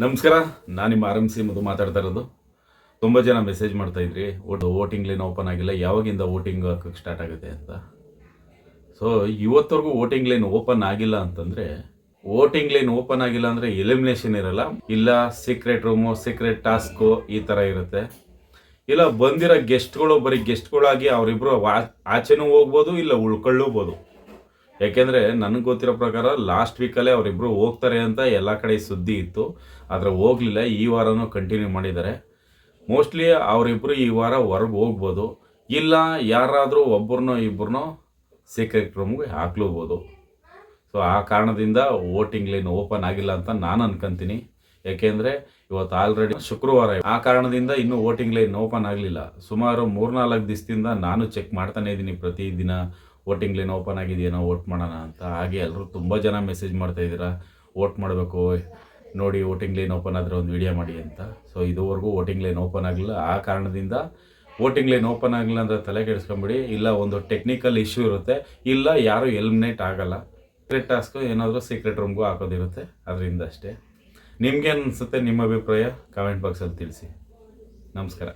ನಮಸ್ಕಾರ, ನಾನು ನಿಮ್ಮ RMC ಮಧು ಮಾತಾಡ್ತಾ ಇರೋದು. ತುಂಬ ಜನ ಮೆಸೇಜ್ ಮಾಡ್ತಾ ಇದ್ರಿ, ವೋಟಿಂಗ್ ಲೈನ್ ಓಪನ್ ಆಗಿಲ್ಲ, ಯಾವಾಗಿಂದ ವೋಟಿಂಗ್ ಹಾಕೋಕ್ಕೆ ಸ್ಟಾರ್ಟ್ ಆಗುತ್ತೆ ಅಂತ. ಸೊ ಇವತ್ತವರೆಗೂ ವೋಟಿಂಗ್ ಲೈನ್ ಓಪನ್ ಆಗಿಲ್ಲ ಅಂತಂದರೆ, ವೋಟಿಂಗ್ ಲೈನ್ ಓಪನ್ ಆಗಿಲ್ಲ ಅಂದರೆ ಎಲಿಮಿನೇಷನ್ ಇರಲ್ಲ, ಇಲ್ಲ ಸೀಕ್ರೆಟ್ ರೂಮು, ಸೀಕ್ರೆಟ್ ಟಾಸ್ಕು ಈ ಥರ ಇರುತ್ತೆ. ಇಲ್ಲ ಬಂದಿರೋ ಗೆಸ್ಟ್ಗಳು ಬರೀ ಗೆಸ್ಟ್ಗಳಾಗಿ ಅವರಿಬ್ಬರು ಆಚೆನೂ ಹೋಗ್ಬೋದು, ಇಲ್ಲ ಉಳ್ಕೊಳ್ಳೂಬೋದು. ಯಾಕೆಂದರೆ ನನಗೆ ಗೊತ್ತಿರೋ ಪ್ರಕಾರ ಲಾಸ್ಟ್ ವೀಕಲ್ಲೇ ಅವರಿಬ್ಬರು ಹೋಗ್ತಾರೆ ಅಂತ ಎಲ್ಲ ಕಡೆ ಸುದ್ದಿ ಇತ್ತು, ಆದರೆ ಹೋಗಲಿಲ್ಲ. ಈ ವಾರನೂ ಕಂಟಿನ್ಯೂ ಮಾಡಿದ್ದಾರೆ. ಮೋಸ್ಟ್ಲಿ ಅವರಿಬ್ಬರು ಈ ವಾರ ಹೊರಗೆ ಹೋಗ್ಬೋದು, ಇಲ್ಲ ಯಾರಾದರೂ ಒಬ್ಬರನ್ನೋ ಇಬ್ಬರನ್ನೋ ಸೀಕ್ರೆಟ್ ರೂಮ್ಗೆ ಹಾಕ್ಲೂಬೋದು. ಸೊ ಆ ಕಾರಣದಿಂದ ವೋಟಿಂಗ್ ಲೈನ್ ಓಪನ್ ಆಗಿಲ್ಲ ಅಂತ ನಾನು ಅನ್ಕೊಂತೀನಿ. ಯಾಕೆಂದರೆ ಇವತ್ತು ಆಲ್ರೆಡಿ ಶುಕ್ರವಾರ, ಆ ಕಾರಣದಿಂದ ಇನ್ನೂ ವೋಟಿಂಗ್ ಲೈನ್ ಓಪನ್ ಆಗಲಿಲ್ಲ. ಸುಮಾರು 3-4 ದಿವಸದಿಂದ ನಾನು ಚೆಕ್ ಮಾಡ್ತಾನೇ ಇದ್ದೀನಿ, ಪ್ರತಿದಿನ ವೋಟಿಂಗ್ ಲೈನ್ ಓಪನ್ ಆಗಿದೆಯೇನೋ, ವೋಟ್ ಮಾಡೋಣ ಅಂತ. ಹಾಗೆ ಎಲ್ಲರೂ ತುಂಬ ಜನ ಮೆಸೇಜ್ ಮಾಡ್ತಾಯಿದ್ದೀರಾ, ವೋಟ್ ಮಾಡಬೇಕು ನೋಡಿ, ವೋಟಿಂಗ್ ಲೈನ್ ಓಪನ್ ಆದರೆ ಒಂದು ವಿಡಿಯೋ ಮಾಡಿ ಅಂತ. ಸೊ ಇದುವರೆಗೂ ವೋಟಿಂಗ್ ಲೈನ್ ಓಪನ್ ಆಗಲಿಲ್ಲ. ಆ ಕಾರಣದಿಂದ ವೋಟಿಂಗ್ ಲೈನ್ ಓಪನ್ ಆಗಿಲ್ಲ ಅಂದರೆ ತಲೆ ಕೆಡಿಸ್ಕೊಂಬಿಡಿ. ಇಲ್ಲ ಒಂದು ಟೆಕ್ನಿಕಲ್ ಇಶ್ಯೂ ಇರುತ್ತೆ, ಇಲ್ಲ ಯಾರೂ ಎಲಿಮಿನೇಟ್ ಆಗಲ್ಲ, ಸೀಕ್ರೆಟ್ ಟಾಸ್ಕು ಏನಾದರೂ ಸೀಕ್ರೆಟ್ ರೂಮ್ಗೂ ಹಾಕೋದಿರುತ್ತೆ, ಅದರಿಂದ ಅಷ್ಟೇ. ನಿಮ್ಗೇನು ಅನಿಸುತ್ತೆ, ನಿಮ್ಮ ಅಭಿಪ್ರಾಯ ಕಾಮೆಂಟ್ ಬಾಕ್ಸಲ್ಲಿ ತಿಳಿಸಿ. ನಮಸ್ಕಾರ.